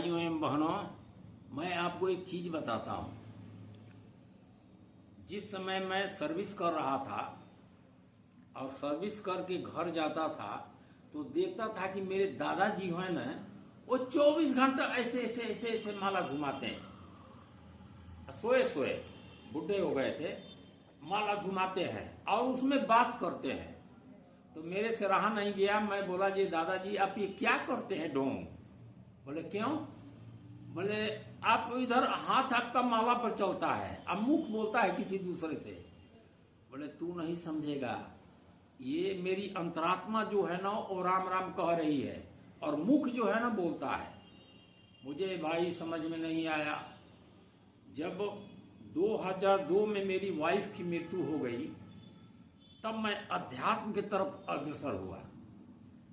भाइयों एवं बहनों, मैं आपको एक चीज बताता हूँ। जिस समय मैं सर्विस कर रहा था और सर्विस करके घर जाता था तो देखता था कि मेरे दादाजी हैं ना, वो 24 घंटा ऐसे ऐसे ऐसे ऐसे माला घुमाते हैं। सोए सोए बुढ़े हो गए थे, माला घुमाते हैं और उसमें बात करते हैं। तो मेरे से रहा नहीं गया, मैं बोला जी दादाजी आप ये क्या करते हैं ढोंग? बोले क्यों? बोले आप इधर हाथ आपका माला पर चलता है, अब मुख बोलता है किसी दूसरे से। बोले तू नहीं समझेगा, ये मेरी अंतरात्मा जो है ना वो राम राम कह रही है और मुख जो है ना बोलता है। मुझे भाई समझ में नहीं आया। जब 2002 में मेरी वाइफ की मृत्यु हो गई तब मैं अध्यात्म की तरफ अग्रसर हुआ।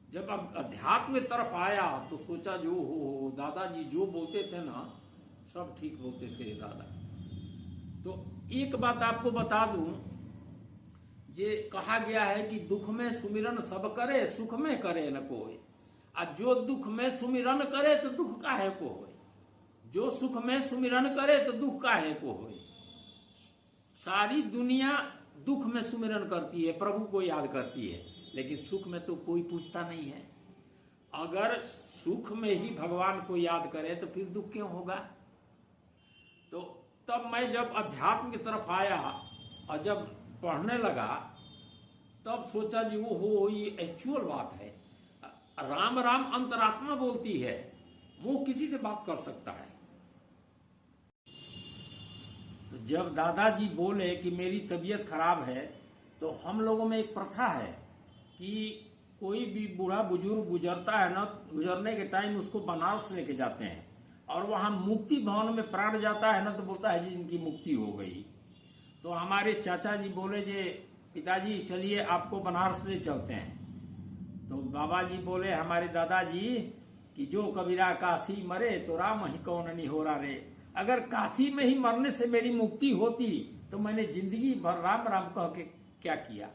जब अब अध्यात्म की तरफ आया तो सोचा जो हो दादाजी जो बोलते थे ना सब ठीक बोलते थे दादा। तो एक बात आपको बता दूं, जे कहा गया है कि दुख में सुमिरन सब करे, सुख में करे न कोई। और जो दुख में सुमिरन करे तो दुख काहे को होए, जो सुख में सुमिरन करे तो दुख काहे को होए। सारी दुनिया दुख में सुमिरन करती है, प्रभु को याद करती है, लेकिन सुख में तो कोई पूछता नहीं है। अगर सुख में ही भगवान को याद करे तो फिर दुख क्यों होगा? तो तब मैं जब अध्यात्म की तरफ आया और जब पढ़ने लगा तब सोचा जी वो हो ये एक्चुअल बात है। राम राम अंतरात्मा बोलती है, मुंह किसी से बात कर सकता है। तो जब दादाजी बोले कि मेरी तबीयत खराब है तो हम लोगों में एक प्रथा है कि कोई भी बूढ़ा बुजुर्ग गुजरता है ना, गुजरने के टाइम उसको बनारस लेके जाते हैं और वहाँ मुक्ति भवन में प्राण जाता है ना तो बोलता है जी इनकी मुक्ति हो गई। तो हमारे चाचा जी बोले जे पिताजी चलिए आपको बनारस ले चलते हैं। तो बाबा जी बोले हमारे दादाजी कि जो कबीरा काशी मरे तो राम ही कौन नहीं हो रहा रे। अगर काशी में ही मरने से मेरी मुक्ति होती तो मैंने जिंदगी भर राम राम कह के क्या किया।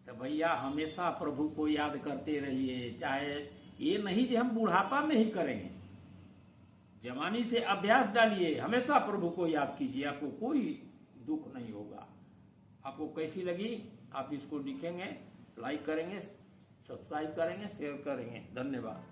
तो भैया हमेशा प्रभु को याद करते रहिए, चाहे ये नहीं कि हम बुढ़ापा में ही करेंगे, जवानी से अभ्यास डालिए, हमेशा प्रभु को याद कीजिए, आपको कोई दुख नहीं होगा। आपको कैसी लगी आप इसको लिखेंगे, लाइक करेंगे, सब्सक्राइब करेंगे, शेयर करेंगे। धन्यवाद।